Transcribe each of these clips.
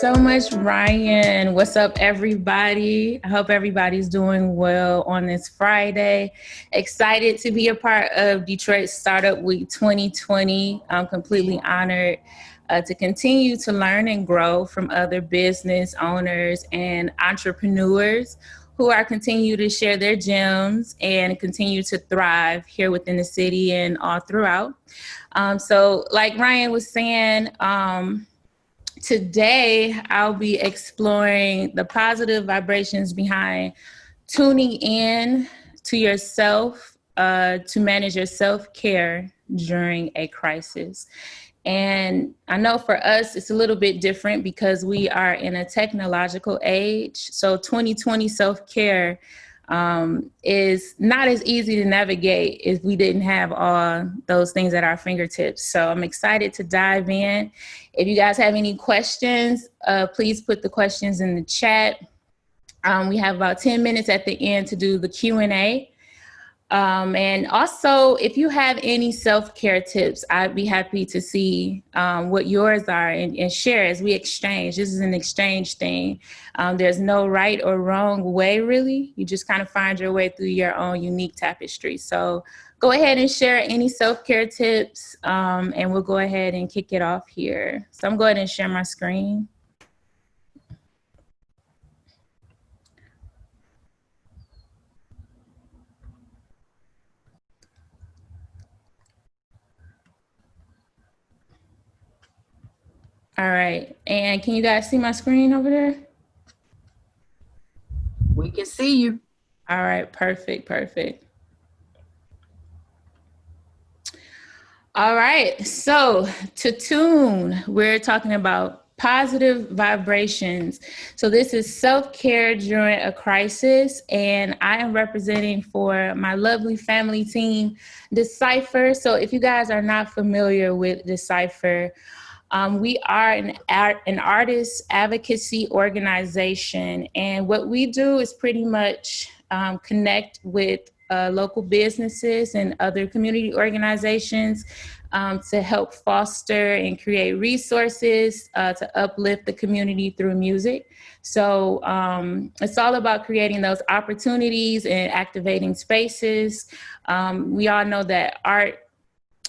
so much, Ryan. What's up, everybody? I hope everybody's doing well on this Friday. Excited to be a part of Detroit Startup Week 2020. I'm completely honored to continue to learn and grow from other business owners and entrepreneurs who are continue to share their gems and continue to thrive here within the city and all throughout. So like Ryan was saying, today, I'll be exploring the positive vibrations behind tuning in to yourself to manage your self-care during a crisis. And I know for us, it's a little bit different because we are in a technological age. So 2020 self-care is not as easy to navigate if we didn't have all those things at our fingertips. So I'm excited to dive in. If you guys have any questions, please put the questions in the chat. We have about 10 minutes at the end to do the Q&A. And also, if you have any self-care tips, I'd be happy to see what yours are and share as we exchange. This is an exchange thing. There's no right or wrong way, really. You just kind of find your way through your own unique tapestry. So go ahead and share any self-care tips, and we'll go ahead and kick it off here. So I'm going to share my screen. All right, and can you guys see my screen over there? We can see you. All right, perfect. All right, so to tune, we're talking about positive vibrations. So this is self-care during a crisis, and I am representing for my lovely family team, D.Cipher. So if you guys are not familiar with D.Cipher, we are an artist advocacy organization, and what we do is pretty much connect with local businesses and other community organizations to help foster and create resources to uplift the community through music. So it's all about creating those opportunities and activating spaces. We all know that art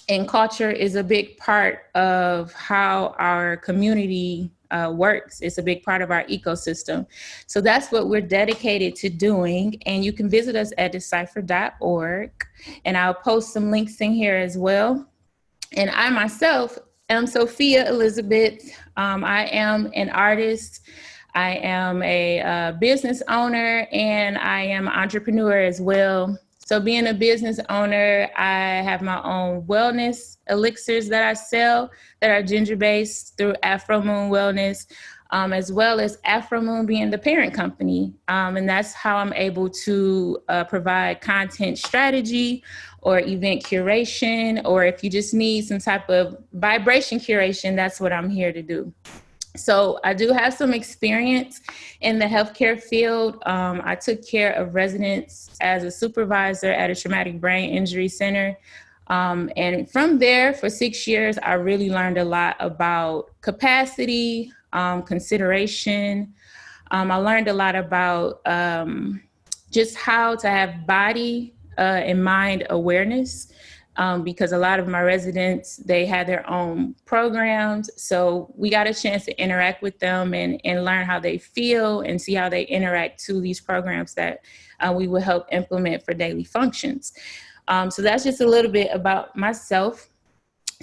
and culture is a big part of how our community works. It's a big part of our ecosystem. So that's what we're dedicated to doing. And you can visit us at D.Cipher.org. And I'll post some links in here as well. And I myself am Sophiyah Elizabeth. I am an artist. I am a business owner, and I am an entrepreneur as well. So being a business owner, I have my own wellness elixirs that I sell that are ginger-based through Afro Moon Wellness, as well as Afro Moon being the parent company. And that's how I'm able to provide content strategy or event curation, or if you just need some type of vibration curation, that's what I'm here to do. So I do have some experience in the healthcare field. I took care of residents as a supervisor at a traumatic brain injury center. And from there, for 6 years, I really learned a lot about capacity, consideration. I learned a lot about just how to have body and mind awareness. Because a lot of my residents, they had their own programs. So we got a chance to interact with them and learn how they feel and see how they interact to these programs that we will help implement for daily functions. So that's just a little bit about myself.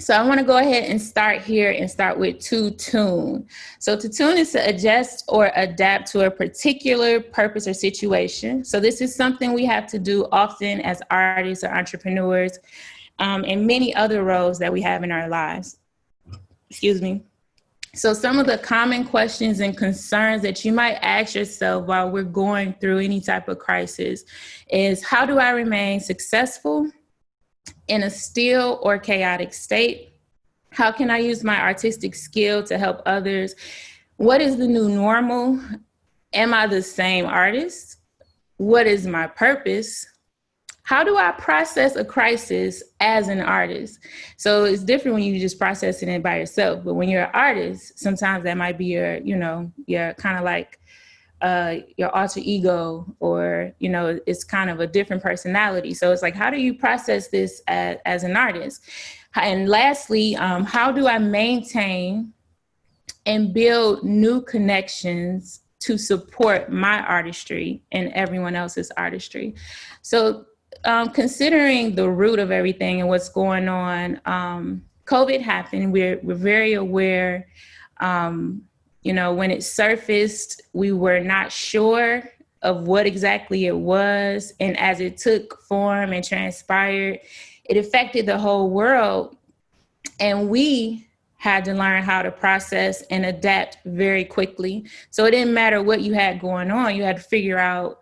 So I want to go ahead and start here and start with to tune. So to tune is to adjust or adapt to a particular purpose or situation. So this is something we have to do often as artists or entrepreneurs, and many other roles that we have in our lives. Excuse me. So some of the common questions and concerns that you might ask yourself while we're going through any type of crisis is, how do I remain successful in a still or chaotic state? How can I use my artistic skill to help others? What is the new normal? Am I the same artist? What is my purpose? how do I process a crisis as an artist? So it's different when you just processing it by yourself, but when you're an artist, sometimes that might be your, your kind of like your alter ego, or, it's kind of a different personality. So it's like, how do you process this as an artist? And lastly, how do I maintain and build new connections to support my artistry and everyone else's artistry? So considering the root of everything and what's going on, COVID happened. We're very aware. When it surfaced, we were not sure of what exactly it was. And as it took form and transpired, it affected the whole world. And we had to learn how to process and adapt very quickly. So it didn't matter what you had going on. You had to figure out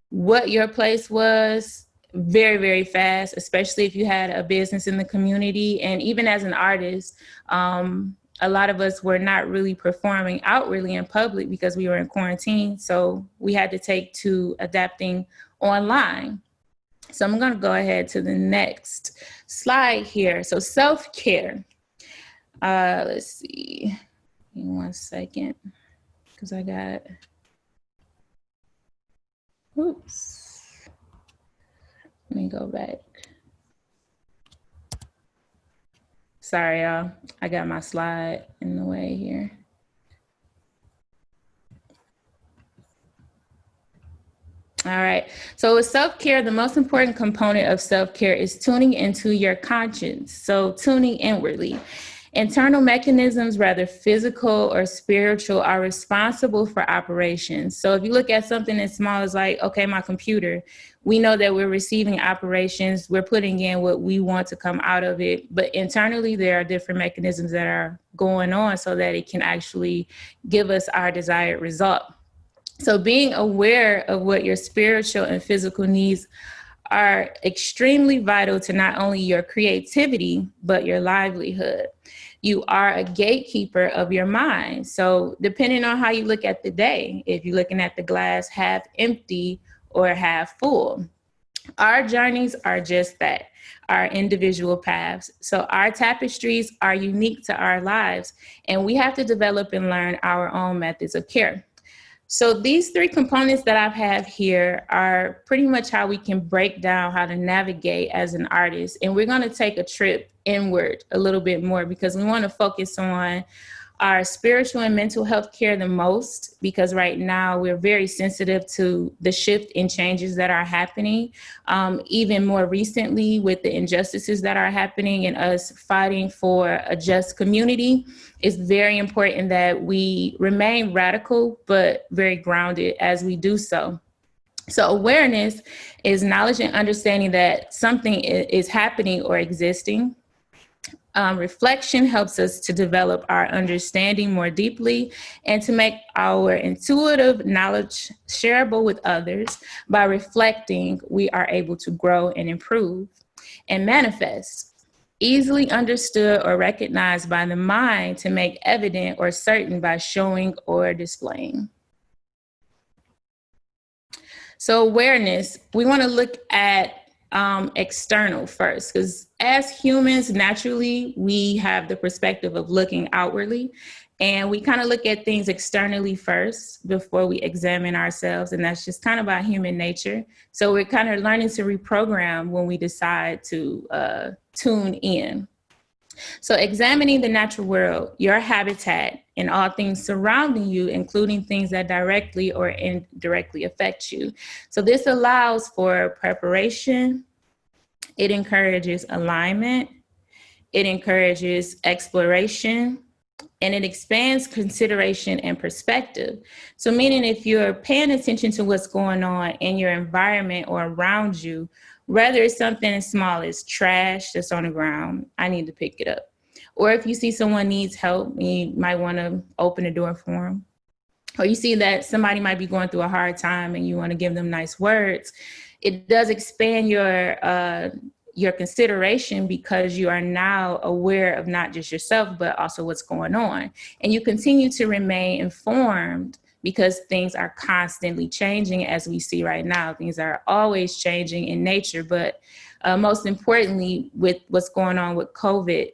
what your place was very, very fast, especially if you had a business in the community. And even as an artist, a lot of us were not really performing outwardly in public because we were in quarantine. So we had to take to adapting online. So I'm going to go ahead to the next slide here. So self-care. Let's see. Give me 1 second, because I got, oops. Let me go back. Sorry, y'all. I got my slide in the way here. All right. So with self-care, the most important component of self-care is tuning into your conscience. So tuning inwardly. Internal mechanisms, whether physical or spiritual, are responsible for operations. So if you look at something as small as like, okay, my computer, we know that we're receiving operations, we're putting in what we want to come out of it, but internally there are different mechanisms that are going on so that it can actually give us our desired result. So being aware of what your spiritual and physical needs are extremely vital to not only your creativity, but your livelihood. You are a gatekeeper of your mind. So depending on how you look at the day, if you're looking at the glass half empty or half full, our journeys are just that, our individual paths. So our tapestries are unique to our lives, and we have to develop and learn our own methods of care. So these 3 components that I have here are pretty much how we can break down how to navigate as an artist. And we're going to take a trip inward a little bit more because we want to focus on our spiritual and mental health care the most, because right now we're very sensitive to the shift in changes that are happening. Even more recently with the injustices that are happening and us fighting for a just community, it's very important that we remain radical, but very grounded as we do so. So awareness is knowledge and understanding that something is happening or existing. Reflection helps us to develop our understanding more deeply and to make our intuitive knowledge shareable with others. By reflecting, we are able to grow and improve. And manifest, easily understood or recognized by the mind to make evident or certain by showing or displaying. So awareness, we want to look at external first, because as humans, naturally, we have the perspective of looking outwardly, and we kind of look at things externally first before we examine ourselves. And that's just kind of our human nature. So we're kind of learning to reprogram when we decide to tune in. So examining the natural world, your habitat, and all things surrounding you, including things that directly or indirectly affect you. So this allows for preparation. It encourages alignment. It encourages exploration. And it expands consideration and perspective. So meaning if you're paying attention to what's going on in your environment or around you, whether it's something as small as trash that's on the ground, I need to pick it up. Or if you see someone needs help, you might want to open the door for them. Or you see that somebody might be going through a hard time and you want to give them nice words. It does expand your consideration, because you are now aware of not just yourself, but also what's going on. And you continue to remain informed because things are constantly changing, as we see right now. Things are always changing in nature, but most importantly, with what's going on with COVID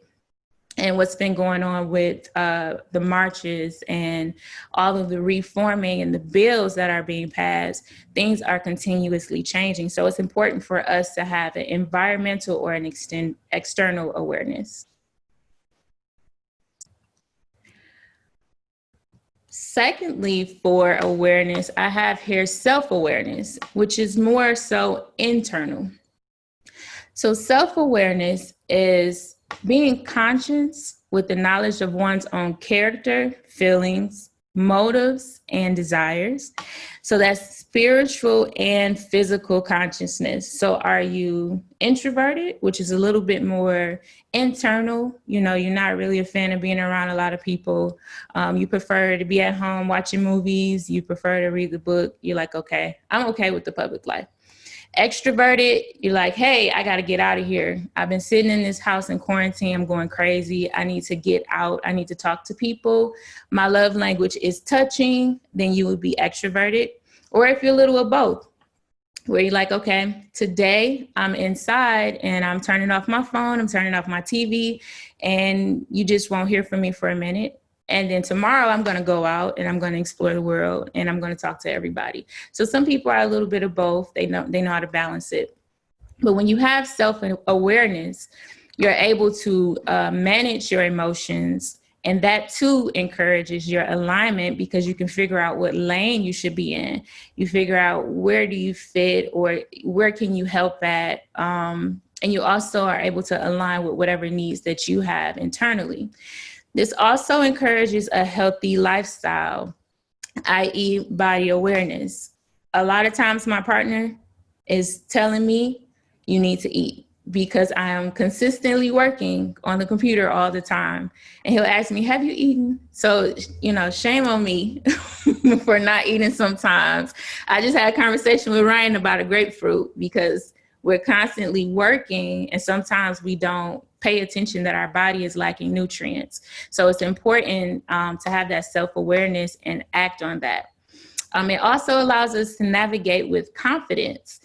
and what's been going on with the marches and all of the reforming and the bills that are being passed, things are continuously changing. So it's important for us to have an environmental or an external awareness. Secondly, for awareness, I have here self-awareness, which is more so internal. So self-awareness is being conscious with the knowledge of one's own character, feelings, motives, and desires. So that's spiritual and physical consciousness. So are you introverted, which is a little bit more internal? You know, you're not really a fan of being around a lot of people. You prefer to be at home watching movies. You prefer to read the book. You're like, okay, I'm okay with the public life. Extroverted, you're like, hey, I got to get out of here. I've been sitting in this house in quarantine. I'm going crazy. I need to get out. I need to talk to people. My love language is touching. Then you would be extroverted. Or if you're a little of both, where you're like, okay, today I'm inside and I'm turning off my phone. I'm turning off my TV, and you just won't hear from me for a minute. And then tomorrow I'm going to go out and I'm going to explore the world and I'm going to talk to everybody. So some people are a little bit of both. They know how to balance it. But when you have self-awareness, you're able to manage your emotions. And that too encourages your alignment, because you can figure out what lane you should be in. You figure out where do you fit, or where can you help at. And you also are able to align with whatever needs that you have internally. This also encourages a healthy lifestyle, i.e. body awareness. A lot of times my partner is telling me you need to eat, because I am consistently working on the computer all the time. And he'll ask me, have you eaten? So, you know, shame on me for not eating sometimes. I just had a conversation with Ryan about a grapefruit, because we're constantly working and sometimes we don't pay attention that our body is lacking nutrients. So it's important to have that self-awareness and act on that. It also allows us to navigate with confidence.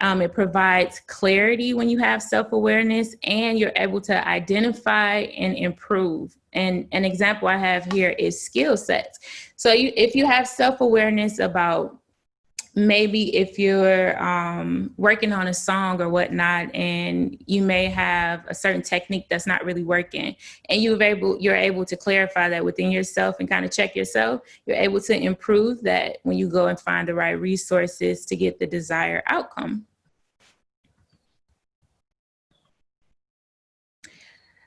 It provides clarity when you have self-awareness, and you're able to identify and improve. And an example I have here is skill sets. So if you have self-awareness about, maybe if you're working on a song or whatnot, and you may have a certain technique that's not really working, and you're able to clarify that within yourself and kind of check yourself, you're able to improve that when you go and find the right resources to get the desired outcome.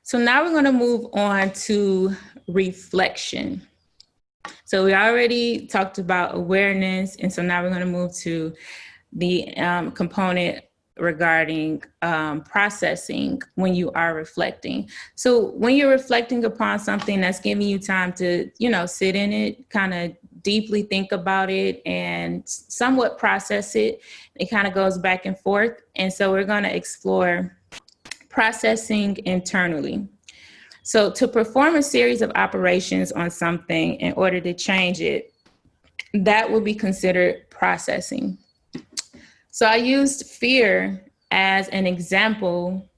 So now we're going to move on to reflection. So we already talked about awareness, and so now we're going to move to the component regarding processing when you are reflecting. So when you're reflecting upon something that's giving you time to, you know, sit in it, kind of deeply think about it and somewhat process it, it kind of goes back and forth. And so we're going to explore processing internally. So to perform a series of operations on something in order to change it, that will be considered processing. So I used fear as an example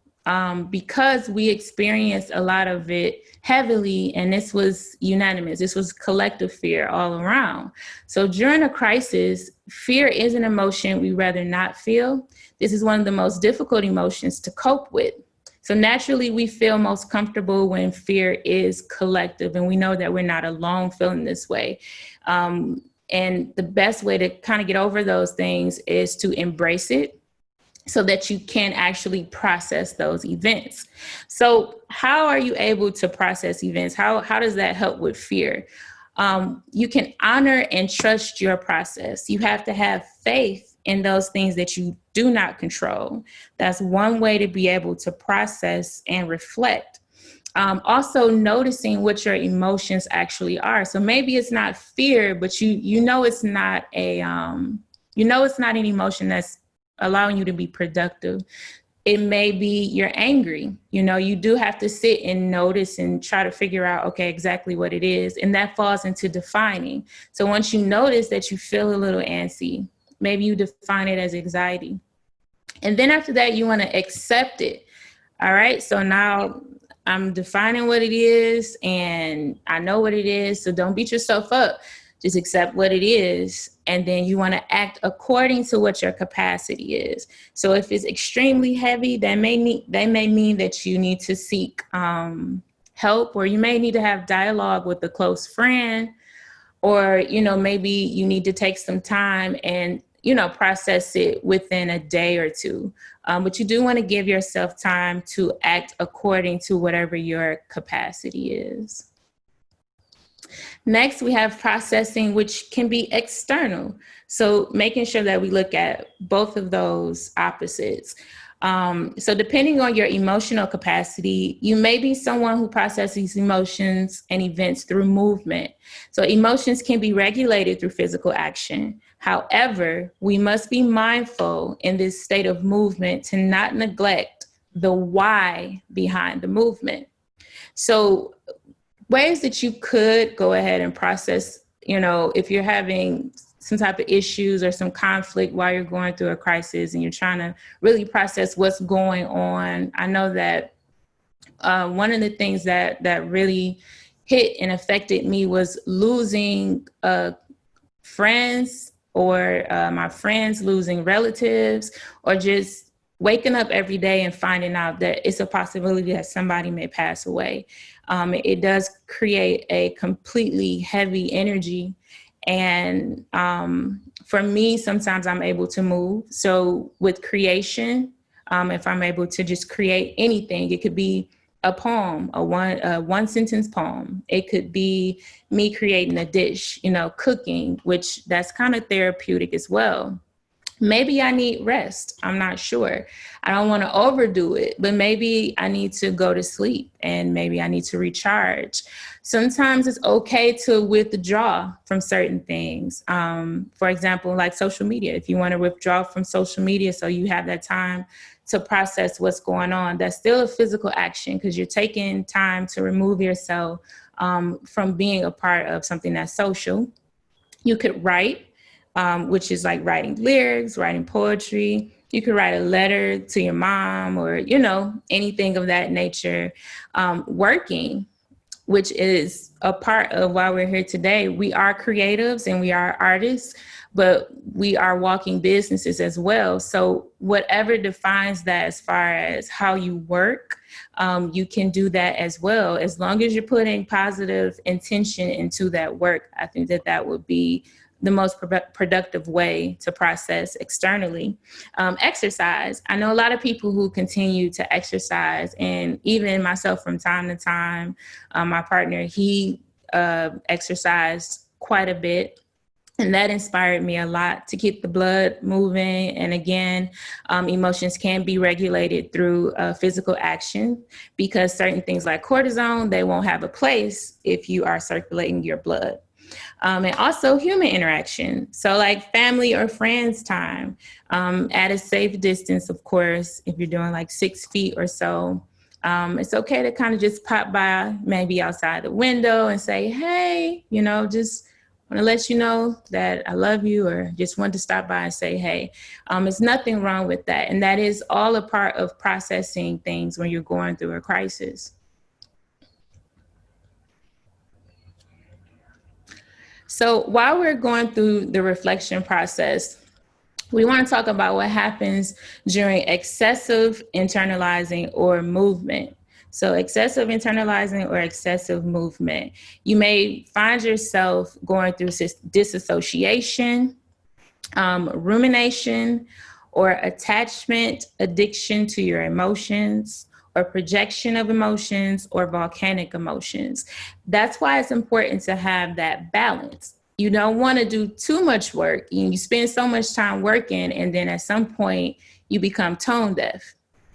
because we experienced a lot of it heavily, and this was unanimous. This was collective fear all around. So during a crisis, fear is an emotion we rather not feel. This is one of the most difficult emotions to cope with. So naturally, we feel most comfortable when fear is collective, and we know that we're not alone feeling this way. And the best way to kind of get over those things is to embrace it so that you can actually process those events. So how are you able to process events? How does that help with fear? You can honor and trust your process. You have to have faith in those things that you do not control. That's one way to be able to process and reflect. Also noticing what your emotions actually are. So maybe it's not fear, but you know it's not an emotion that's allowing you to be productive. it may be you're angry. You know, you do have to sit and notice and try to figure out, okay, exactly what it is. And that falls into defining. So once you notice that you feel a little antsy, maybe you define it as anxiety. And then after that, you want to accept it. All right. So now I'm defining what it is and I know what it is. So don't beat yourself up. Just accept what it is. And then you want to act according to what your capacity is. So if it's extremely heavy, that may mean that you need to seek help, or you may need to have dialogue with a close friend, or, you know, maybe you need to take some time and, you know, process it within a day or two. But you do want to give yourself time to act according to whatever your capacity is. Next, we have processing, which can be external. So making sure that we look at both of those opposites. So depending on your emotional capacity, you may be someone who processes emotions and events through movement. So emotions can be regulated through physical action. However, we must be mindful in this state of movement to not neglect the why behind the movement. So ways that you could go ahead and process, you know, if you're having some type of issues or some conflict while you're going through a crisis and you're trying to really process what's going on. I know that one of the things that really hit and affected me was losing friends, or my friends losing relatives, or just waking up every day and finding out that it's a possibility that somebody may pass away. It does create a completely heavy energy. And for me, sometimes I'm able to move. So with creation, if I'm able to just create anything, it could be a poem, a one sentence poem. It could be me creating a dish, you know, cooking, which that's kind of therapeutic as well. Maybe I need rest. I'm not sure. I don't want to overdo it, but maybe I need to go to sleep and maybe I need to recharge. Sometimes it's okay to withdraw from certain things. For example, like social media. If you want to withdraw from social media so you have that time to process what's going on, that's still a physical action because you're taking time to remove yourself from being a part of something that's social. You could write. Which is like writing lyrics, writing poetry. You could write a letter to your mom or, you know, anything of that nature. Working, which is a part of why we're here today. We are creatives and we are artists, but we are walking businesses as well. So whatever defines that as far as how you work, you can do that as well. As long as you're putting positive intention into that work, I think that would be the most productive way to process externally. Exercise. I know a lot of people who continue to exercise, and even myself from time to time. My partner, he exercised quite a bit. And that inspired me a lot to keep the blood moving. And again, emotions can be regulated through physical action, because certain things like cortisone, they won't have a place if you are circulating your blood. And also human interaction. So like family or friends time, at a safe distance, of course, if you're doing like 6 feet or so, it's okay to kind of just pop by, maybe outside the window and say, hey, you know, just want to let you know that I love you, or just want to stop by and say, hey, there's nothing wrong with that. And that is all a part of processing things when you're going through a crisis. So while we're going through the reflection process, we want to talk about what happens during excessive internalizing or movement. So excessive internalizing or excessive movement. You may find yourself going through disassociation, rumination, or attachment, addiction to your emotions, or projection of emotions, or volcanic emotions. That's why it's important to have that balance. You don't want to do too much work. You spend so much time working, and then at some point you become tone deaf.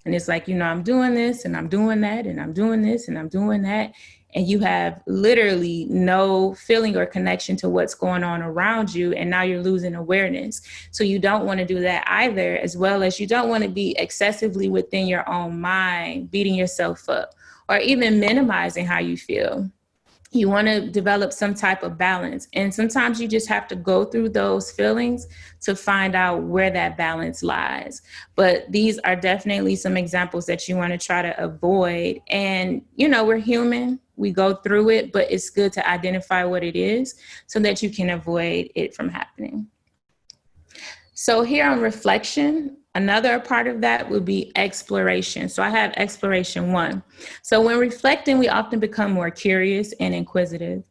And it's like, you know, I'm doing this and I'm doing that and I'm doing this and I'm doing that. and you have literally no feeling or connection to what's going on around you, and now you're losing awareness. So you don't want to do that either, as well as you don't want to be excessively within your own mind, beating yourself up, or even minimizing how you feel. You want to develop some type of balance. And sometimes you just have to go through those feelings to find out where that balance lies. But these are definitely some examples that you want to try to avoid. And, we're human, we go through it, but it's good to identify what it is so that you can avoid it from happening. So here on reflection, another part of that would be exploration. So I have exploration 1. So when reflecting, we often become more curious and inquisitive.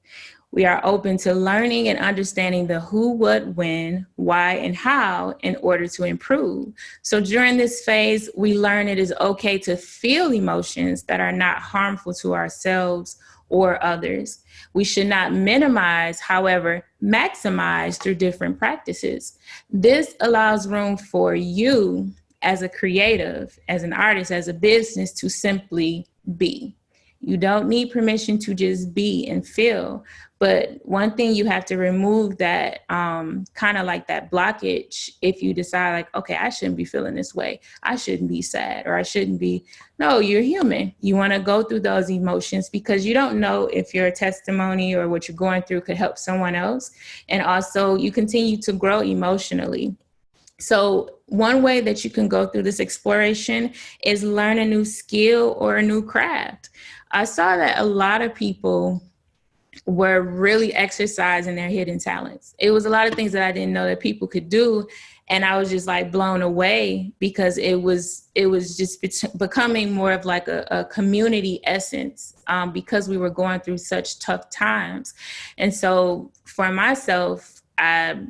We are open to learning and understanding the who, what, when, why, and how in order to improve. So during this phase, we learn it is okay to feel emotions that are not harmful to ourselves or others. We should not minimize, however, maximize through different practices. This allows room for you as a creative, as an artist, as a business to simply be. You don't need permission to just be and feel. But one thing you have to remove that kind of like that blockage if you decide like, okay, I shouldn't be feeling this way. I shouldn't be sad, or I shouldn't be. No, you're human. You want to go through those emotions because you don't know if your testimony or what you're going through could help someone else. And also you continue to grow emotionally. So one way that you can go through this exploration is learn a new skill or a new craft. I saw that a lot of people were really exercising their hidden talents. It was a lot of things that I didn't know that people could do. And I was just like blown away because it was just becoming more of like a community essence because we were going through such tough times. And so for myself, I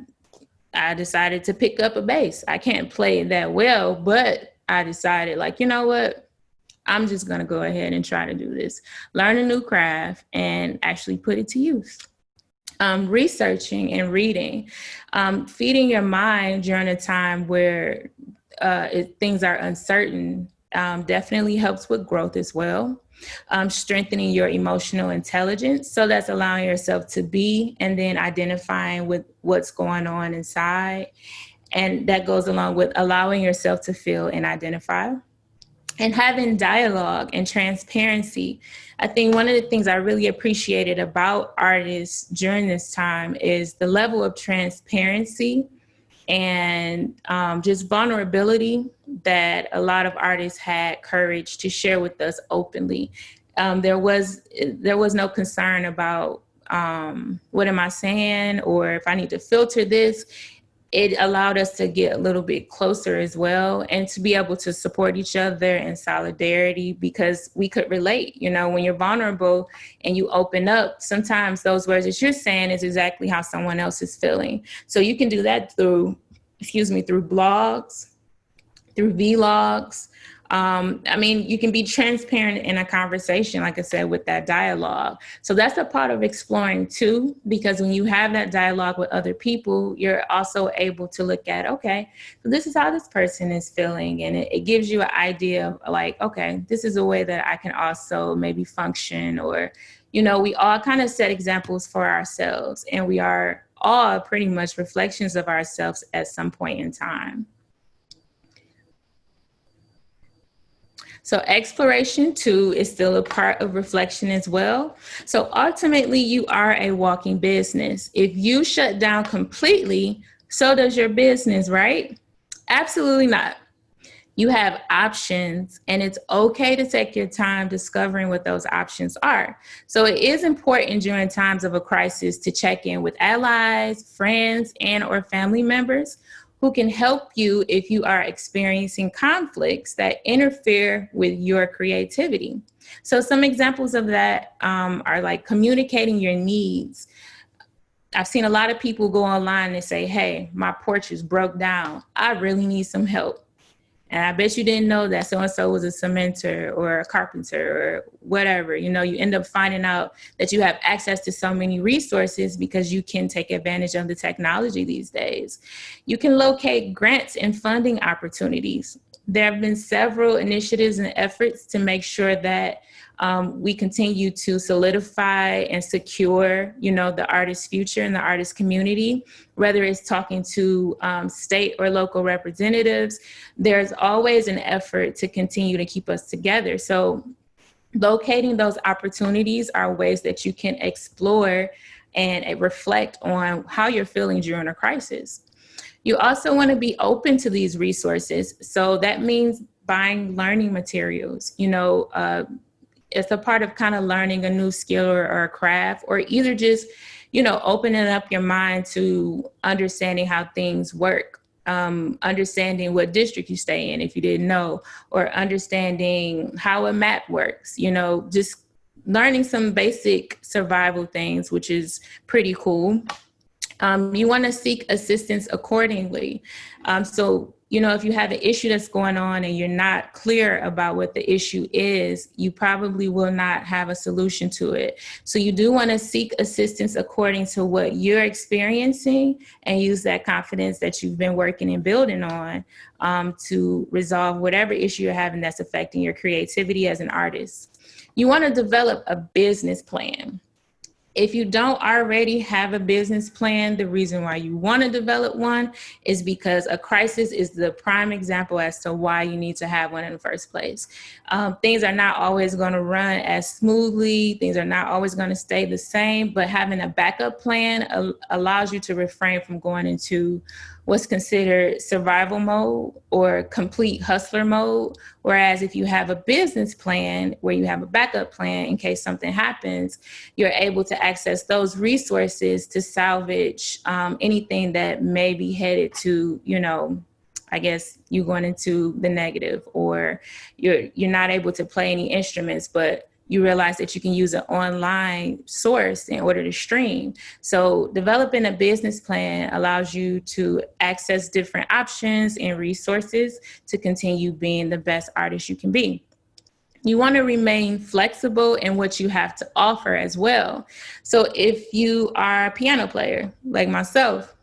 decided to pick up a bass. I can't play it that well, but I decided like, you know what? I'm just going to go ahead and try to do this, learn a new craft and actually put it to use. Researching and reading, feeding your mind during a time where things are uncertain definitely helps with growth as well. Strengthening your emotional intelligence. So that's allowing yourself to be and then identifying with what's going on inside. And that goes along with allowing yourself to feel and identify. And having dialogue and transparency. I think one of the things I really appreciated about artists during this time is the level of transparency and just vulnerability that a lot of artists had courage to share with us openly. There was no concern about what am I saying or if I need to filter this. It allowed us to get a little bit closer as well and to be able to support each other in solidarity because we could relate. When you're vulnerable and you open up, sometimes those words that you're saying is exactly how someone else is feeling. So you can do that through blogs, through vlogs. You can be transparent in a conversation, like I said, with that dialogue. So that's a part of exploring too, because when you have that dialogue with other people, you're also able to look at, okay, so this is how this person is feeling. And it gives you an idea of like, okay, this is a way that I can also maybe function or, we all kind of set examples for ourselves and we are all pretty much reflections of ourselves at some point in time. So exploration 2 is still a part of reflection as well. So ultimately, you are a walking business. If you shut down completely, so does your business, right? Absolutely not. You have options, and it's okay to take your time discovering what those options are. So it is important during times of a crisis to check in with allies, friends, and or family members who can help you if you are experiencing conflicts that interfere with your creativity. So some examples of that are like communicating your needs. I've seen a lot of people go online and say, hey, my porch is broke down. I really need some help. And I bet you didn't know that so-and-so was a cementer or a carpenter or whatever. You end up finding out that you have access to so many resources because you can take advantage of the technology these days. You can locate grants and funding opportunities. There have been several initiatives and efforts to make sure that we continue to solidify and secure, the artist's future and the artist community, whether it's talking to state or local representatives. There's always an effort to continue to keep us together. So locating those opportunities are ways that you can explore and reflect on how you're feeling during a crisis. You also want to be open to these resources. So that means buying learning materials. It's a part of kind of learning a new skill or a craft, or either just, opening up your mind to understanding how things work. Understanding what district you stay in if you didn't know, or understanding how a map works, just learning some basic survival things, which is pretty cool. You want to seek assistance accordingly. So, if you have an issue that's going on and you're not clear about what the issue is, you probably will not have a solution to it. So you do want to seek assistance according to what you're experiencing and use that confidence that you've been working and building on to resolve whatever issue you're having that's affecting your creativity as an artist. You want to develop a business plan. If you don't already have a business plan, the reason why you want to develop one is because a crisis is the prime example as to why you need to have one in the first place. Things are not always going to run as smoothly. Things are not always going to stay the same, but having a backup plan allows you to refrain from going into what's considered survival mode or complete hustler mode. Whereas if you have a business plan where you have a backup plan in case something happens, you're able to access those resources to salvage anything that may be headed to, I guess you going into the negative, or you're not able to play any instruments, but you realize that you can use an online source in order to stream. So developing a business plan allows you to access different options and resources to continue being the best artist you can be. You want to remain flexible in what you have to offer as well. So if you are a piano player like myself,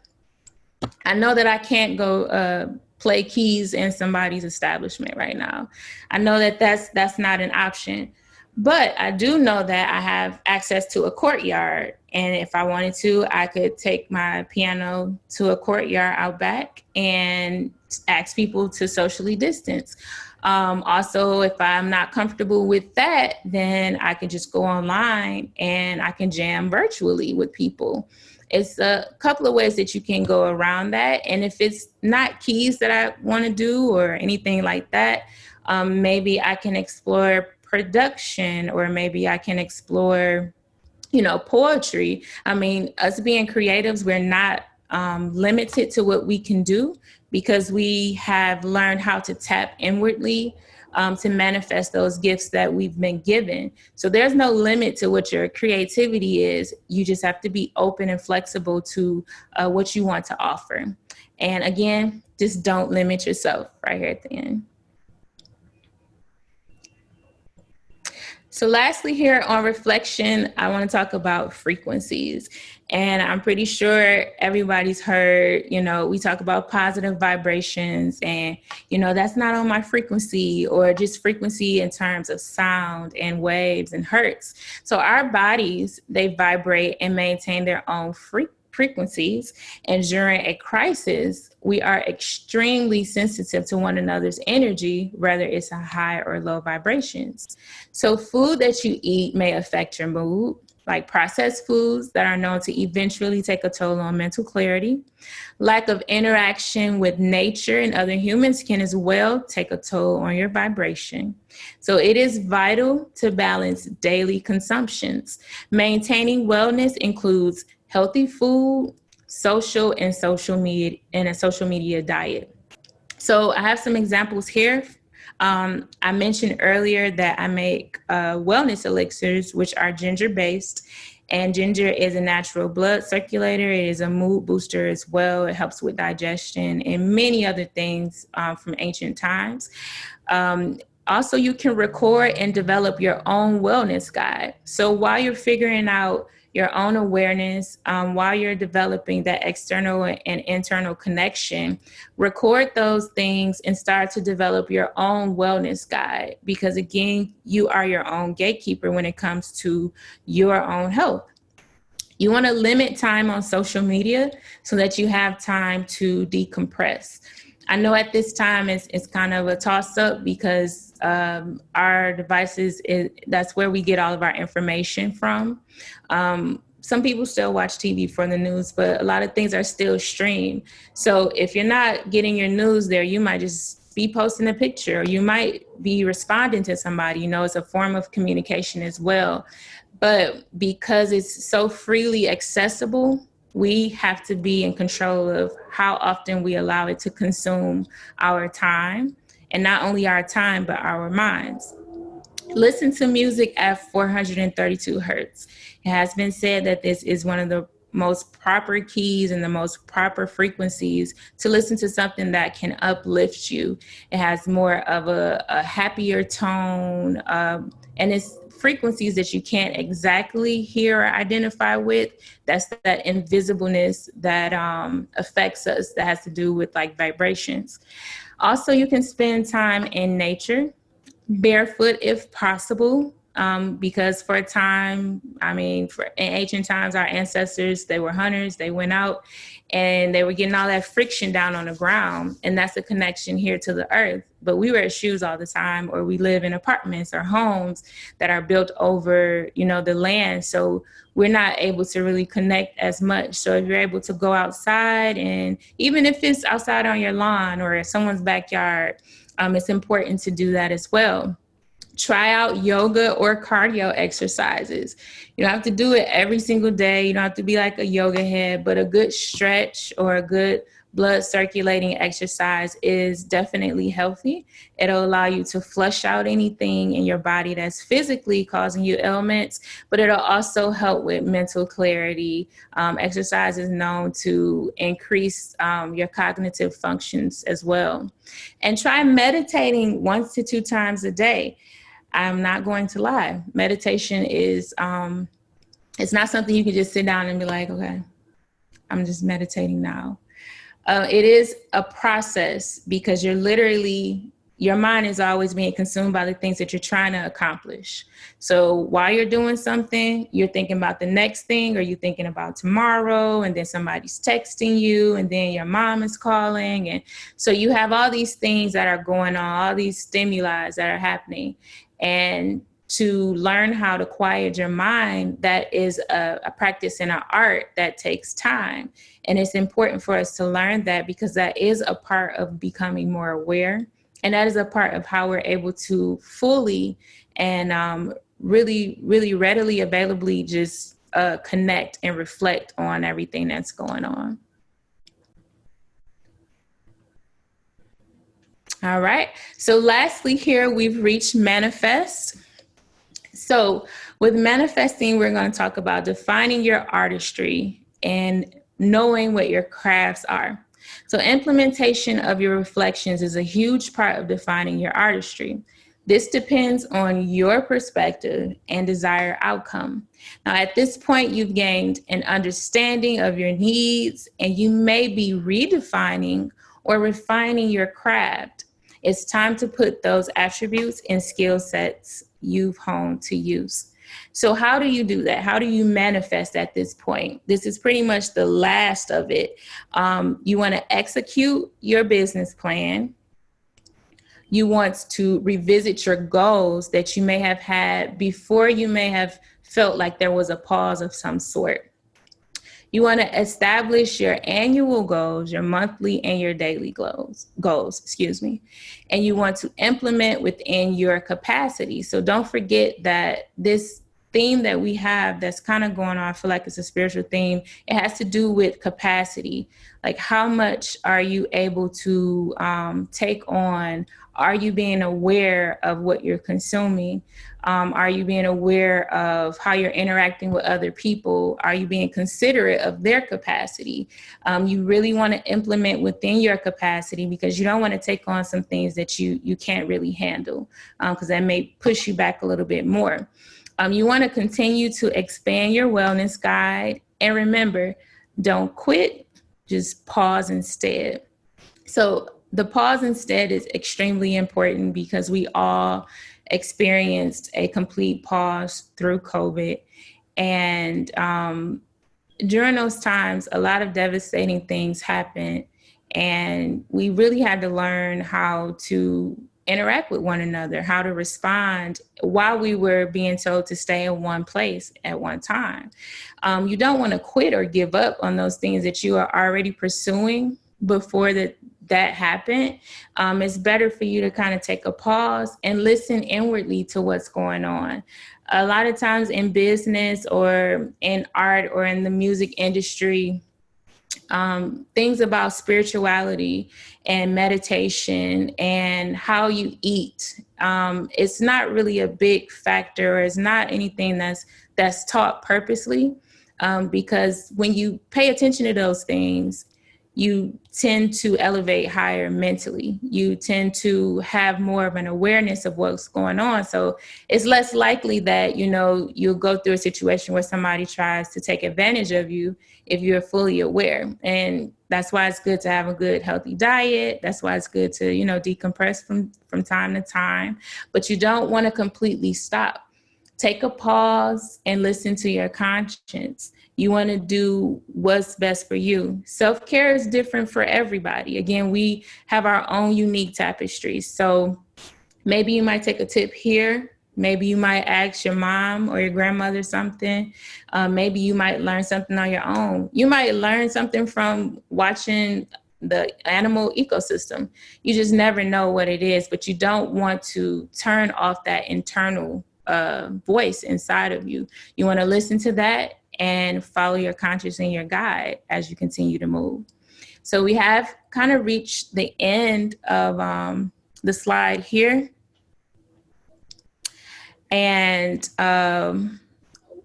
I know that I can't go play keys in somebody's establishment right now. I know that that's not an option. But I do know that I have access to a courtyard. And if I wanted to, I could take my piano to a courtyard out back and ask people to socially distance. Also, if I'm not comfortable with that, then I can just go online and I can jam virtually with people. It's a couple of ways that you can go around that. And if it's not keys that I want to do or anything like that, maybe I can explore production, or maybe I can explore, poetry. I mean, us being creatives, we're not limited to what we can do because we have learned how to tap inwardly to manifest those gifts that we've been given. So there's no limit to what your creativity is. You just have to be open and flexible to what you want to offer. And again, just don't limit yourself right here at the end. So lastly, here on reflection, I want to talk about frequencies. And I'm pretty sure everybody's heard, we talk about positive vibrations and, that's not on my frequency, or just frequency in terms of sound and waves and hertz. So our bodies, they vibrate and maintain their own frequencies. And during a crisis, we are extremely sensitive to one another's energy, whether it's a high or low vibrations. So food that you eat may affect your mood, like processed foods that are known to eventually take a toll on mental clarity. Lack of interaction with nature and other humans can as well take a toll on your vibration. So it is vital to balance daily consumptions. Maintaining wellness includes healthy food, social and social media, and a social media diet. So I have some examples here. I mentioned earlier that I make wellness elixirs, which are ginger-based. And ginger is a natural blood circulator. It is a mood booster as well. It helps with digestion and many other things from ancient times. Also, you can record and develop your own wellness guide. So while you're figuring out your own awareness, while you're developing that external and internal connection. Record those things and start to develop your own wellness guide, because again, you are your own gatekeeper when it comes to your own health. You want to limit time on social media so that you have time to decompress. I know at this time it's kind of a toss up, because our devices, that's where we get all of our information from. Some people still watch TV for the news, but a lot of things are still streamed. So if you're not getting your news there, you might just be posting a picture, or you might be responding to somebody. It's a form of communication as well. But because it's so freely accessible, we have to be in control of how often we allow it to consume our time, and not only our time, but our minds. Listen to music at 432 hertz. It has been said that this is one of the most proper keys and the most proper frequencies to listen to something that can uplift you. It has more of a happier tone, and it's frequencies that you can't exactly hear or identify with. That's that invisibleness that affects us, that has to do with like vibrations. Also, you can spend time in nature, barefoot if possible. Because for a time, in ancient times, our ancestors, they were hunters, they went out and they were getting all that friction down on the ground. And that's a connection here to the earth. But we wear shoes all the time, or we live in apartments or homes that are built over, the land. So we're not able to really connect as much. So if you're able to go outside, and even if it's outside on your lawn or someone's backyard, it's important to do that as well. Try out yoga or cardio exercises. You don't have to do it every single day. You don't have to be like a yoga head, but a good stretch or a good blood circulating exercise is definitely healthy. It'll allow you to flush out anything in your body that's physically causing you ailments, but it'll also help with mental clarity. Exercise is known to increase your cognitive functions as well. And try meditating 1 to 2 times a day. I'm not going to lie. Meditation is, it's not something you can just sit down and be like, okay, I'm just meditating now. It is a process, because your mind is always being consumed by the things that you're trying to accomplish. So while you're doing something, you're thinking about the next thing, or you're thinking about tomorrow, and then somebody's texting you, and then your mom is calling. And so you have all these things that are going on, all these stimuli that are happening. And to learn how to quiet your mind, that is a practice and an art that takes time. And it's important for us to learn that, because that is a part of becoming more aware. And that is a part of how we're able to fully and really, really readily, availably just connect and reflect on everything that's going on. All right. So lastly here, we've reached manifest. So with manifesting, we're going to talk about defining your artistry and knowing what your crafts are. So implementation of your reflections is a huge part of defining your artistry. This depends on your perspective and desired outcome. Now, at this point, you've gained an understanding of your needs, and you may be redefining or refining your craft. It's time to put those attributes and skill sets you've honed to use. So how do you do that? How do you manifest at this point? This is pretty much the last of it. You want to execute your business plan. You want to revisit your goals that you may have had before you may have felt like there was a pause of some sort. You want to establish your annual goals, your monthly and your daily goals, and you want to implement within your capacity. So don't forget that this theme that we have that's kind of going on, I feel like it's a spiritual theme. It has to do with capacity. Like, how much are you able to take on? Are you being aware of what you're consuming? Are you being aware of how you're interacting with other people? Are you being considerate of their capacity? You really want to implement within your capacity, because you don't want to take on some things that you can't really handle, because that may push you back a little bit more. You want to continue to expand your wellness guide. And remember, don't quit, just pause instead. So the pause instead is extremely important because we all experienced a complete pause through COVID. And during those times, a lot of devastating things happened. And we really had to learn how to interact with one another, how to respond while we were being told to stay in one place at one time. You don't want to quit or give up on those things that you are already pursuing before that happened. It's better for you to kind of take a pause and listen inwardly to what's going on. A lot of times in business or in art or in the music industry, things about spirituality and meditation and how you eat, it's not really a big factor, or it's not anything that's taught purposely, because when you pay attention to those things, you tend to elevate higher mentally. You tend to have more of an awareness of what's going on. So it's less likely that, you'll go through a situation where somebody tries to take advantage of you if you're fully aware. And that's why it's good to have a good, healthy diet. That's why it's good to, decompress from time to time. But you don't want to completely stop. Take a pause and listen to your conscience. You want to do what's best for you. Self-care is different for everybody. Again, we have our own unique tapestries. So maybe you might take a tip here. Maybe you might ask your mom or your grandmother something. Maybe you might learn something on your own. You might learn something from watching the animal ecosystem. You just never know what it is, but you don't want to turn off that internal voice inside of you. You want to listen to that and follow your conscience and your guide as you continue to move. So we have kind of reached the end of the slide here. And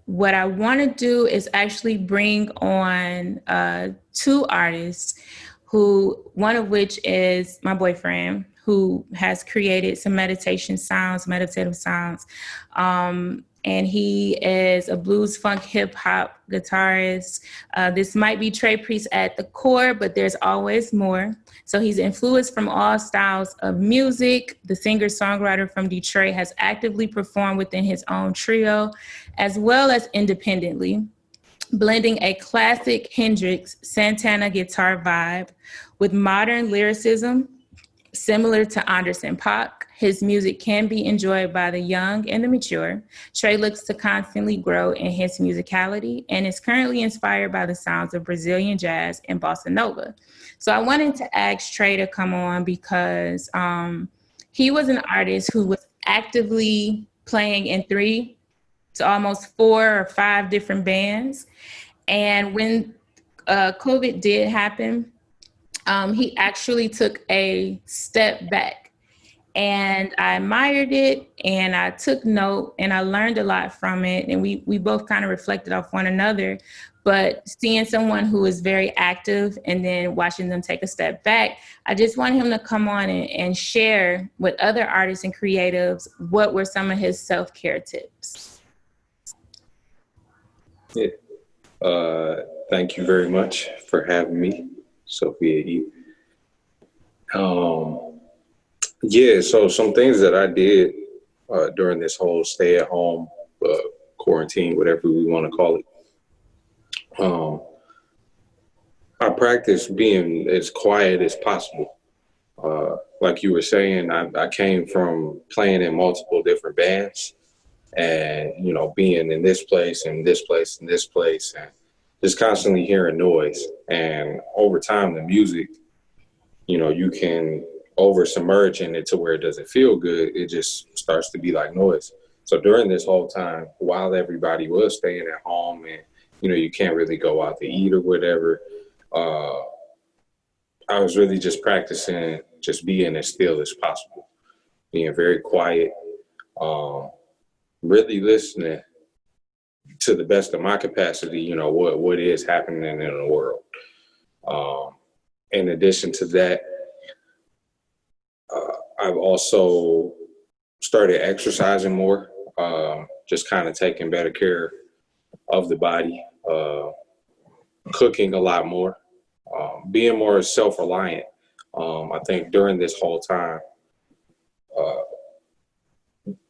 what I want to do is actually bring on two artists, one of which is my boyfriend, who has created some meditative sounds. And he is a blues, funk, hip hop guitarist. This might be Trey Priest at the core, but there's always more. So he's influenced from all styles of music. The singer-songwriter from Detroit has actively performed within his own trio, as well as independently, blending a classic Hendrix Santana guitar vibe with modern lyricism, similar to Anderson .Paak. His music can be enjoyed by the young and the mature. Trey looks to constantly grow in his musicality and is currently inspired by the sounds of Brazilian jazz and bossa nova. So I wanted to ask Trey to come on because he was an artist who was actively playing in 3 to almost 4 or 5 different bands. And when COVID did happen, he actually took a step back. And I admired it, and I took note, and I learned a lot from it. And we both kind of reflected off one another. But seeing someone who is very active and then watching them take a step back, I just want him to come on and share with other artists and creatives what were some of his self-care tips. Yeah. Thank you very much for having me, Sophiyah. Yeah, so some things that I did during this whole stay-at-home quarantine, whatever we want to call it, I practiced being as quiet as possible. Like you were saying, I came from playing in multiple different bands and, being in this place and this place and this place and just constantly hearing noise. And over time, the music, you can over submerging it to where it doesn't feel good. It just starts to be like noise. So during this whole time, while everybody was staying at home and, you can't really go out to eat or whatever, I was really just practicing just being as still as possible, being very quiet, really listening to the best of my capacity, what is happening in the world. In addition to that, I've also started exercising more. just kind of taking better care of the body, cooking a lot more, being more self-reliant. I think during this whole time,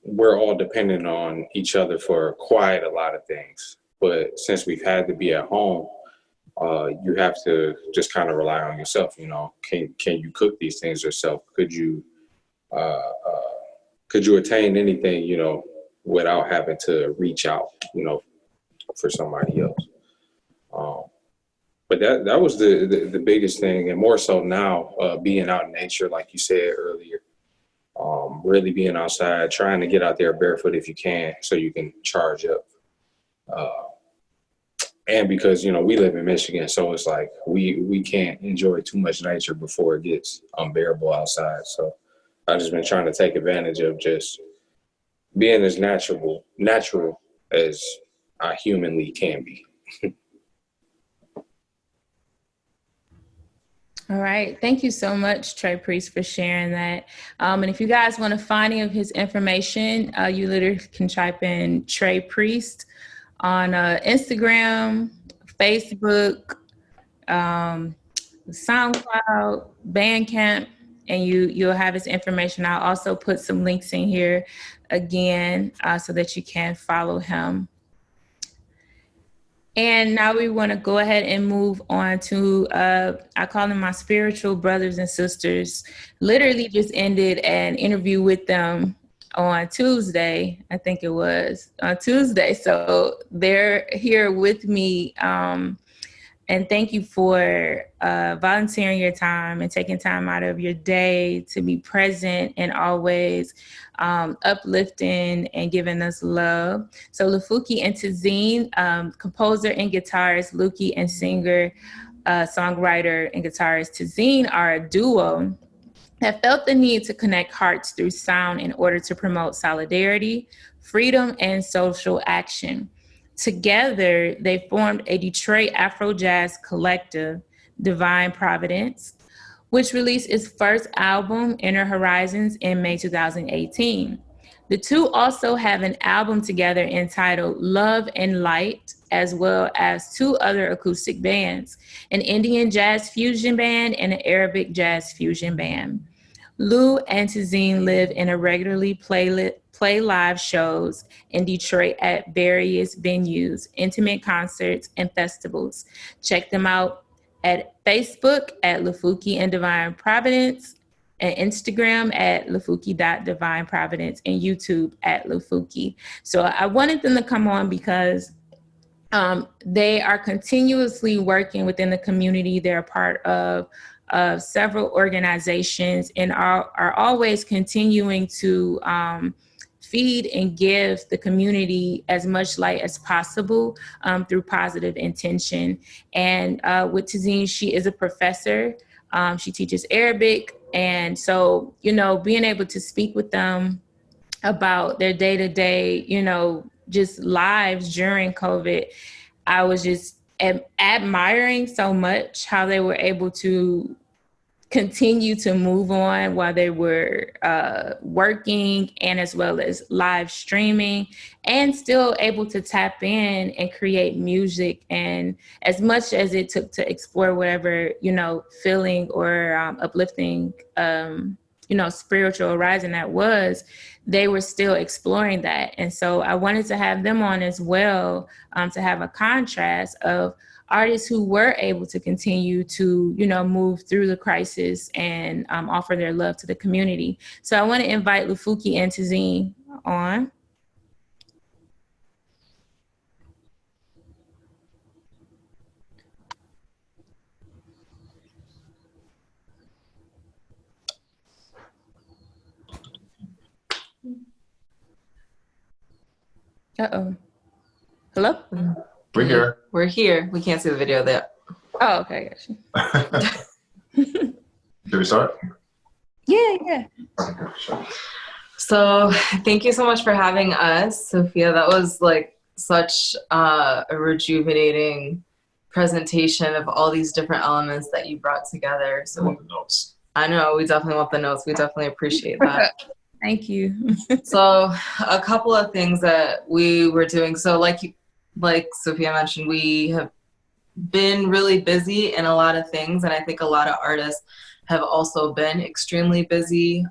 we're all dependent on each other for quite a lot of things. But since we've had to be at home, you have to just kind of rely on yourself. You know, can you cook these things yourself? Could you attain anything, you know, without having to reach out, you know, for somebody else? But that was the biggest thing, and more so now, being out in nature, like you said earlier, really being outside, trying to get out there barefoot if you can, so you can charge up. And because, you know, we live in Michigan, so it's like we can't enjoy too much nature before it gets unbearable outside. So I've just been trying to take advantage of just being as natural as I humanly can be. All right. Thank you so much, Trey Priest, for sharing that. And if you guys want to find any of his information, you literally can type in Trey Priest on Instagram, Facebook, SoundCloud, Bandcamp, and you'll have his information. I'll also put some links in here again so that you can follow him. And now we want to go ahead and move on to, I call them my spiritual brothers and sisters. Literally just ended an interview with them on Tuesday. I think it was on Tuesday. So they're here with me. And thank you for volunteering your time and taking time out of your day to be present and always uplifting and giving us love. So Lufuki and Tazeen, composer and guitarist, Luki and singer, songwriter and guitarist Tazeen are a duo that felt the need to connect hearts through sound in order to promote solidarity, freedom, and social action. Together, they formed a Detroit Afro jazz collective, Divine Providence, which released its first album, Inner Horizons, in May 2018. The two also have an album together entitled Love and Light, as well as two other acoustic bands, an Indian jazz fusion band and an Arabic jazz fusion band. Lou and Tazeen live in a regularly play live shows in Detroit at various venues, intimate concerts, and festivals. Check them out at Facebook at Lufuki and Divine Providence, and Instagram at lufuki.divineprovidence, and YouTube at Lufuki. So I wanted them to come on because they are continuously working within the community. They're a part of several organizations and are always continuing to feed and give the community as much light as possible through positive intention. And with Tazeen, she is a professor. She teaches Arabic. And so, you know, being able to speak with them about their day-to-day, you know, just lives during COVID, I was just admiring so much how they were able to continue to move on while they were working, and as well as live streaming, and still able to tap in and create music. And as much as it took to explore whatever, you know, feeling or uplifting, you know, spiritual horizon that was, they were still exploring that. And so I wanted to have them on as well, to have a contrast of artists who were able to continue to, you know, move through the crisis and offer their love to the community. So I want to invite Lufuki and Tazeen on. Uh-oh. Hello? We're here. We're here. We can't see the video there. Oh, okay, gotcha. Should we start? Yeah. Okay, sure. So thank you so much for having us, Sophia. That was like such a rejuvenating presentation of all these different elements that you brought together. So I want the notes. I know we definitely want the notes. We definitely appreciate that. Thank you. So a couple of things that we were doing. So like Sophia mentioned, we have been really busy in a lot of things, and I think a lot of artists have also been extremely busy.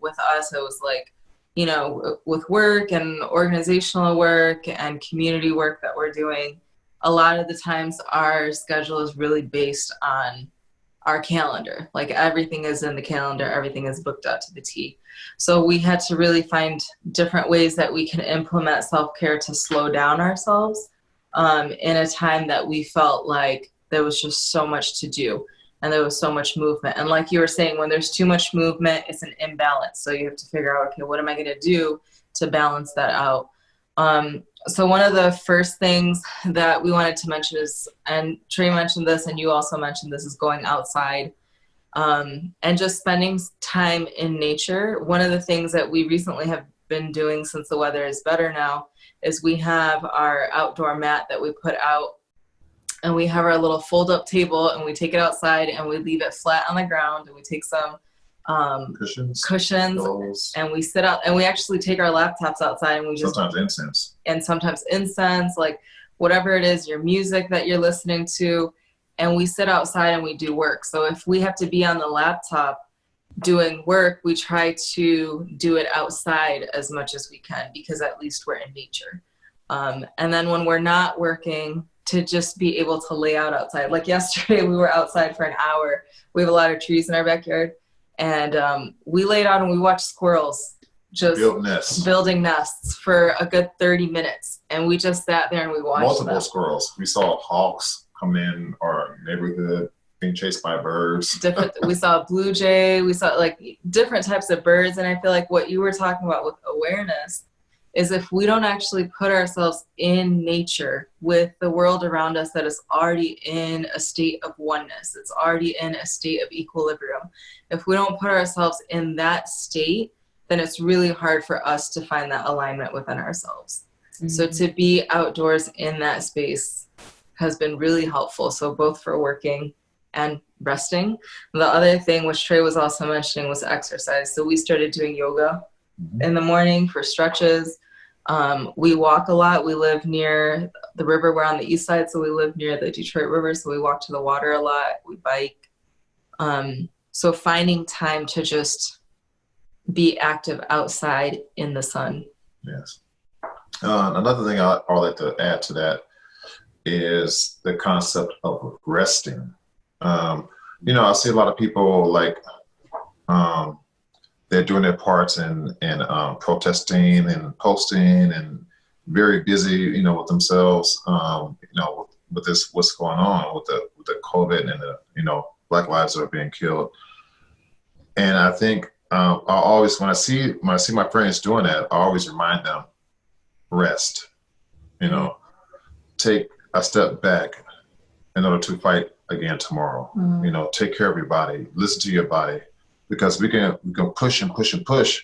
With us, it was like, you know, with work and organizational work and community work that we're doing, a lot of the times our schedule is really based on our calendar. Like everything is in the calendar, everything is booked out to the T. So we had to really find different ways that we can implement self-care to slow down ourselves in a time that we felt like there was just so much to do and there was so much movement. And like you were saying, when there's too much movement, it's an imbalance. So you have to figure out, okay, what am I going to do to balance that out? So one of the first things that we wanted to mention is, and Trey mentioned this and you also mentioned this, is going outside and just spending time in nature. One of the things that we recently have been doing since the weather is better now is we have our outdoor mat that we put out, and we have our little fold up table, and we take it outside and we leave it flat on the ground, and we take some cushions and we sit out, and we actually take our laptops outside, and we just sometimes incense, like whatever it is, your music that you're listening to, and we sit outside and we do work. So if we have to be on the laptop doing work, we try to do it outside as much as we can, because at least we're in nature. And then when we're not working, to just be able to lay out outside. Like yesterday, we were outside for an hour. We have a lot of trees in our backyard. And we laid out and we watched squirrels just building nests for a good 30 minutes. And we just sat there and we watched multiple them. Squirrels. We saw hawks come in our neighborhood being chased by birds. We saw a blue jay. We saw like different types of birds. And I feel like what you were talking about with awareness is if we don't actually put ourselves in nature with the world around us that is already in a state of oneness, it's already in a state of equilibrium. If we don't put ourselves in that state, then it's really hard for us to find that alignment within ourselves. Mm-hmm. So to be outdoors in that space has been really helpful. So both for working and resting. The other thing, which Trey was also mentioning, was exercise. So we started doing yoga in the morning for stretches. We walk a lot. We live near the river. We're on the east side, so we live near the Detroit River, so we walk to the water a lot. We bike. So finding time to just be active outside in the sun. Yes. Another thing I'd like to add to that is the concept of resting. You know, I see a lot of people like they're doing their parts in protesting and posting and very busy, you know, with themselves, you know, with this, what's going on with the COVID and the, you know, Black lives that are being killed. And I think I always, when I see my friends doing that, I always remind them, rest, you know, take a step back in order to fight again tomorrow. You know, take care of your body, listen to your body. Because we can push and push and push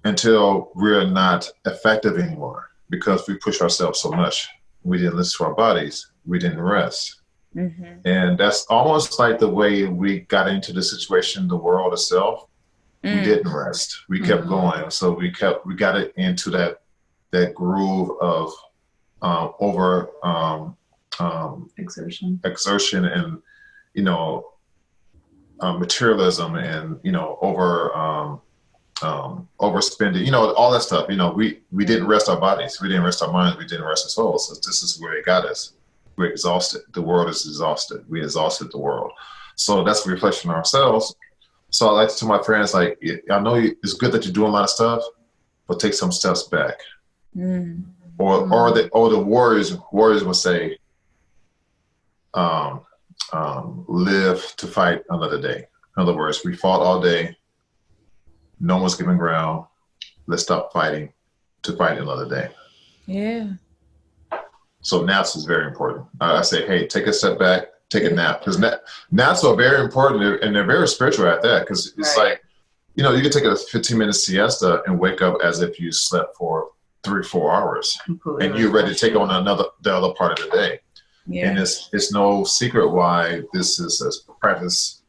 until we're not effective anymore, because we push ourselves so much. We didn't listen to our bodies. We didn't rest. And that's almost like the way we got into the situation, the world itself. We didn't rest. We kept going. So we got it into that groove of exertion and, you know, materialism and, you know, overspending, you know, all that stuff. You know, we didn't rest our bodies, we didn't rest our minds, we didn't rest our souls. So this is where it got us. We're exhausted. The world is exhausted. We exhausted the world. So that's a reflection on ourselves. So I like to tell my friends, like, I know it's good that you're doing a lot of stuff, but take some steps back. Or the warriors would say, live to fight another day. In other words, we fought all day. No one's giving ground. Let's stop fighting to fight another day. Yeah. So naps is very important. I say, hey, take a step back, take a nap. Because naps are very important, and they're very spiritual at that. Because it's like, you know, you can take a 15-minute siesta and wake up as if you slept for 3 or 4 hours. Completely. And you're ready to take on the other part of the day. Yeah. And it's no secret why this is a practice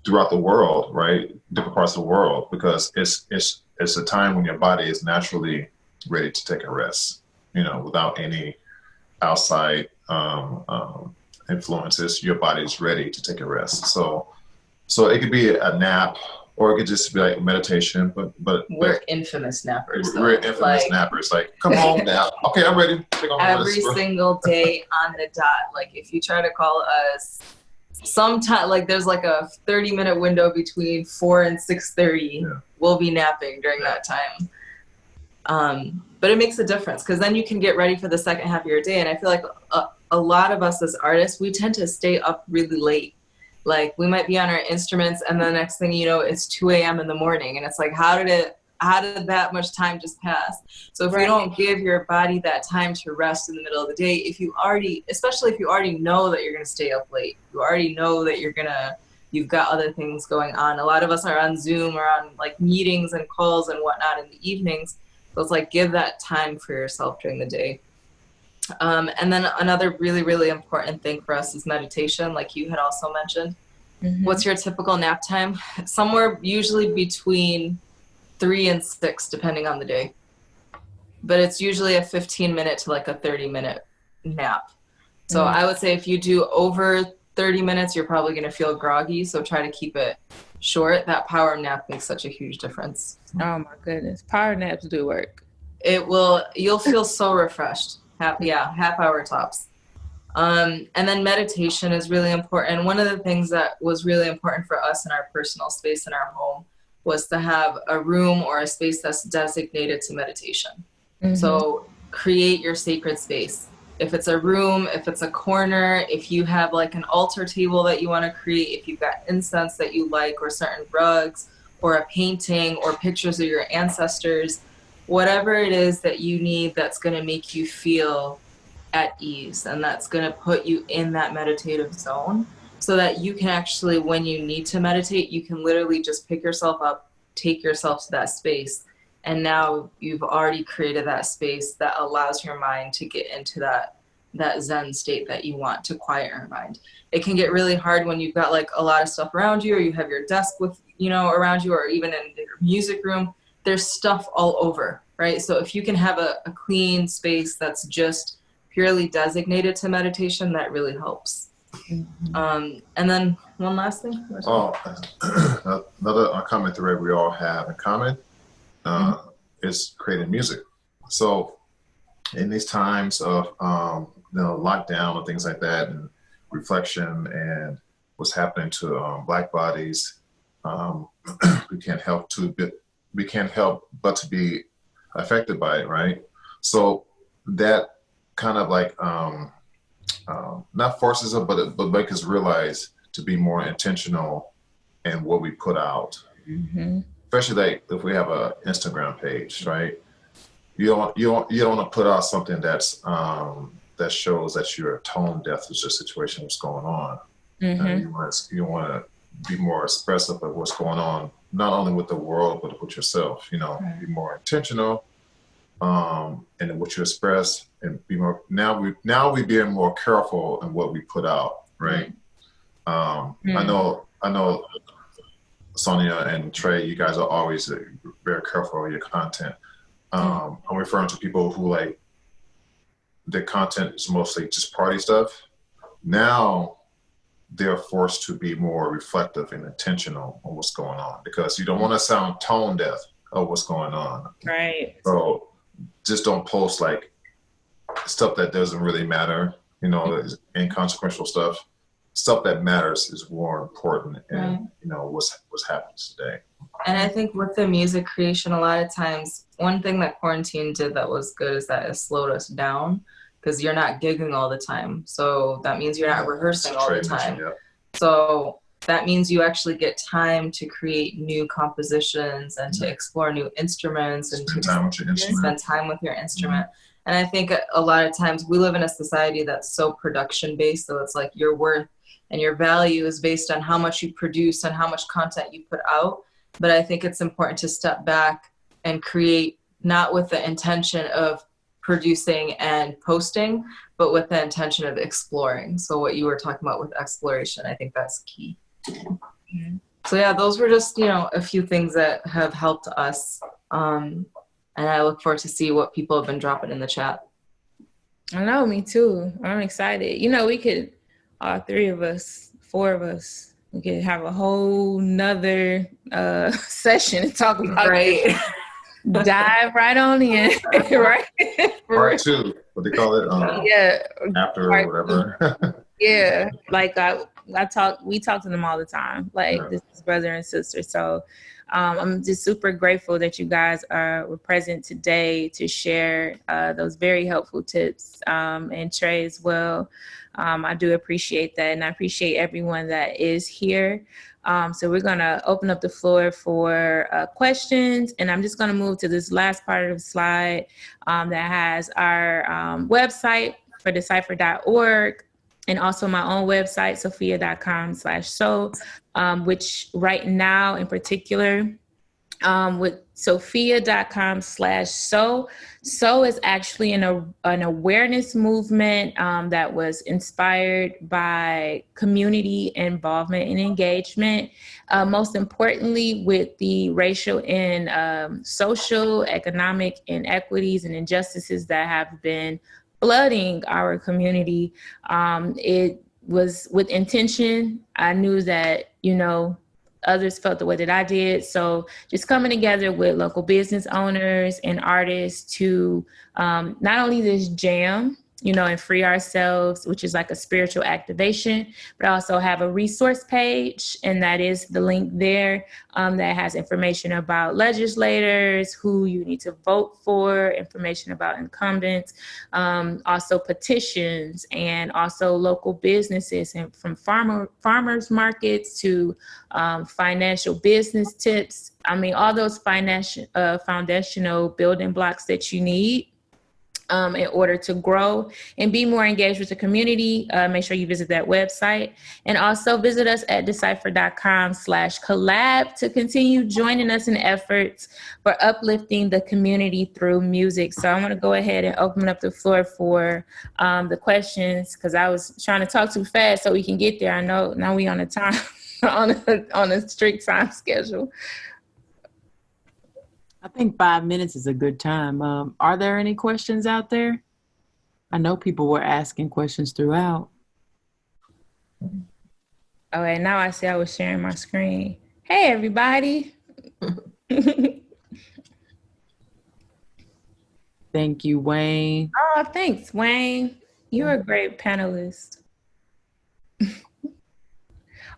throughout the world, right? Different parts of the world, because it's a time when your body is naturally ready to take a rest, without any outside influences. Your body is ready to take a rest. So it could be a nap, or it could just be like meditation. But we're infamous nappers. We're infamous nappers. Like, come on, nap. Okay, I'm ready. Every single day on the dot. Like, if you try to call us sometime, like there's like a 30-minute window between 4 and 6:30. We'll be napping during that time. But it makes a difference, because then you can get ready for the second half of your day. And I feel like a lot of us as artists, we tend to stay up really late. Like, we might be on our instruments, and the next thing you know, it's 2 a.m. in the morning, and it's like, how did that much time just pass? So if you don't give your body that time to rest in the middle of the day, especially if you already know that you're going to stay up late, you already know that you've got other things going on. A lot of us are on Zoom or on like meetings and calls and whatnot in the evenings. So it's like, give that time for yourself during the day. And then another really, really important thing for us is meditation, like you had also mentioned. Mm-hmm. What's your typical nap time? Somewhere usually between 3 and 6, depending on the day. But it's usually a 15-minute to like a 30-minute nap. So I would say if you do over 30 minutes, you're probably going to feel groggy. So try to keep it short. That power nap makes such a huge difference. Oh my goodness. Power naps do work. You'll feel so refreshed. Half hour tops. And then meditation is really important. One of the things that was really important for us in our personal space in our home was to have a room or a space that's designated to meditation. Mm-hmm. So create your sacred space. If it's a room, if it's a corner, if you have like an altar table that you want to create, if you've got incense that you like, or certain rugs, or a painting, or pictures of your ancestors, whatever it is that you need that's going to make you feel at ease and that's going to put you in that meditative zone, so that you can actually, when you need to meditate, you can literally just pick yourself up, take yourself to that space. And now you've already created that space that allows your mind to get into that Zen state that you want, to quiet your mind. It can get really hard when you've got like a lot of stuff around you, or you have your desk with, around you, or even in your music room. There's stuff all over, right? So if you can have a clean space that's just purely designated to meditation, that really helps. Mm-hmm. And then one last thing. Another common thread we all have in common is creating music. So in these times of lockdown and things like that, and reflection and what's happening to Black bodies, we can't help but to be affected by it, right? So that kind of like not forces us, but make us realize to be more intentional in what we put out. Mm-hmm. Especially like if we have a Instagram page, right? You don't want to put out something that's that shows that you're tone deaf with your situation, what's going on. Mm-hmm. You want to be more expressive of what's going on, not only with the world but with yourself. Right. Be more intentional, and what you express, and be more. Now we being more careful in what we put out, right? Mm-hmm. I know. Sonia and Trey, you guys are always very careful with your content. I'm referring to people who like their content is mostly just party stuff. Now they're forced to be more reflective and intentional on what's going on, because you don't want to sound tone deaf of what's going on. Right. So just don't post like stuff that doesn't really matter, inconsequential stuff. Stuff that matters is more important, and what's happening today. And I think with the music creation, a lot of times, one thing that quarantine did that was good is that it slowed us down, because you're not gigging all the time. So that means you're not rehearsing all the time. So that means you actually get time to create new compositions and to explore new instruments and spend time with your instrument. And I think a lot of times we live in a society that's so production based. So it's like your worth and your value is based on how much you produce and how much content you put out. But I think it's important to step back and create, not with the intention of producing and posting, but with the intention of exploring. So what you were talking about with exploration, I think that's key. So yeah, those were just, a few things that have helped us. And I look forward to see what people have been dropping in the chat. I know, me too. I'm excited. We could, all three of us, four of us, we could have a whole nother session and talk about Right. Dive right on in, right? Part two, what they call it? Yeah. After or whatever. Yeah. Like we talk to them all the time. Like this is brother and sister. So I'm just super grateful that you guys were present today to share those very helpful tips, and Trey as well. I do appreciate that, and I appreciate everyone that is here. So we're going to open up the floor for questions, and I'm just going to move to this last part of the slide that has our website for D.Cipher.org, and also my own website, sophiyah.com/so, which right now in particular, with sophiyah.com/so. So is actually an awareness movement that was inspired by community involvement and engagement, most importantly with the racial and social, economic inequities and injustices that have been flooding our community. It was with intention. I knew that, others felt the way that I did. So just coming together with local business owners and artists to not only this jam, and free ourselves, which is like a spiritual activation, but also have a resource page. And that is the link there that has information about legislators, who you need to vote for, information about incumbents, also petitions, and also local businesses, and from farmers markets to financial business tips. I mean, all those foundational building blocks that you need in order to grow and be more engaged with the community. Make sure you visit that website, and also visit us at D.Cipher.com/collab to continue joining us in efforts for uplifting the community through music. So I want to go ahead and open up the floor for the questions, because I was trying to talk too fast so we can get there. I know now we on a time on a strict time schedule. I think 5 minutes is a good time. Are there any questions out there? I know people were asking questions throughout. All right, now I see I was sharing my screen. Hey, everybody. Thank you, Wayne. Oh, thanks, Wayne. You're a great panelist.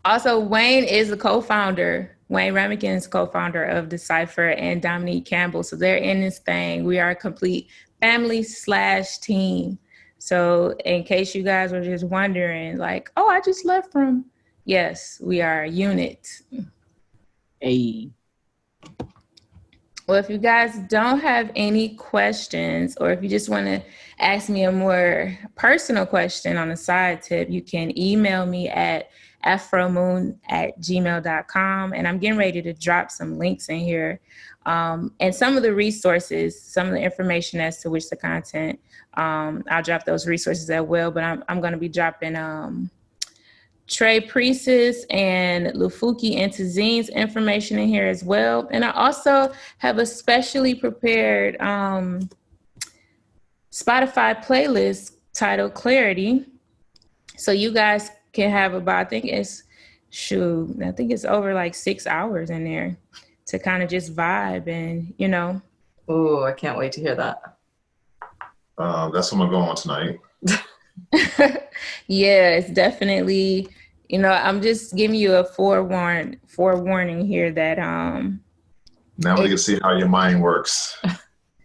Also, Wayne is a co-founder. Wayne Remican is co-founder of D.Cipher, and Dominique Campbell. So they're in this thing. We are a complete family/team. So in case you guys were just wondering, like, oh, I just left from, yes, we are a unit. Hey. Well, if you guys don't have any questions, or if you just want to ask me a more personal question on a side tip, you can email me at afromoon@gmail.com. And I'm getting ready to drop some links in here. And some of the resources, some of the information as to which the content, I'll drop those resources as well. But I'm going to be dropping Trey Priestess and Lufuki Antizine's information in here as well. And I also have a specially prepared Spotify playlist titled Clarity. So you guys can have about, I think it's over like 6 hours in there to kind of just vibe and, Oh, I can't wait to hear that. That's what I'm going on tonight. Yeah, it's definitely, I'm just giving you a forewarning here that now we can see how your mind works.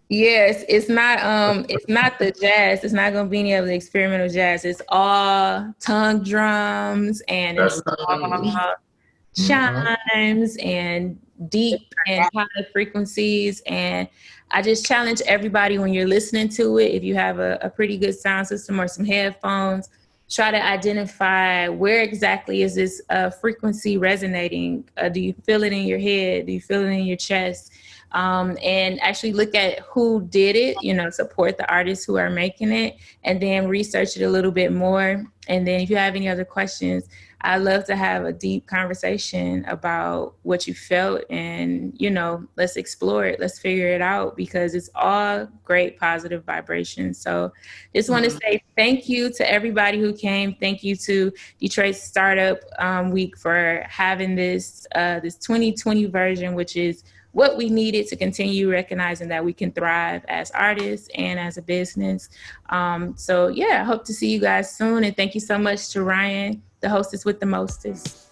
Yes, it's not the jazz. It's not gonna be any of the experimental jazz. It's all tongue drums, and it's all chimes and deep and high frequencies. And I just challenge everybody, when you're listening to it, if you have a pretty good sound system or some headphones, try to identify where exactly is this frequency resonating. Do you feel it in your head? Do you feel it in your chest? and actually look at who did it, support the artists who are making it, and then research it a little bit more. And then if you have any other questions, I'd love to have a deep conversation about what you felt, and, let's explore it. Let's figure it out, because it's all great positive vibrations. So just want to say thank you to everybody who came. Thank you to Detroit Startup Week for having this 2020 version, which is what we needed to continue recognizing that we can thrive as artists and as a business. So yeah, I hope to see you guys soon. And thank you so much to Ryan, the hostess with the mostest.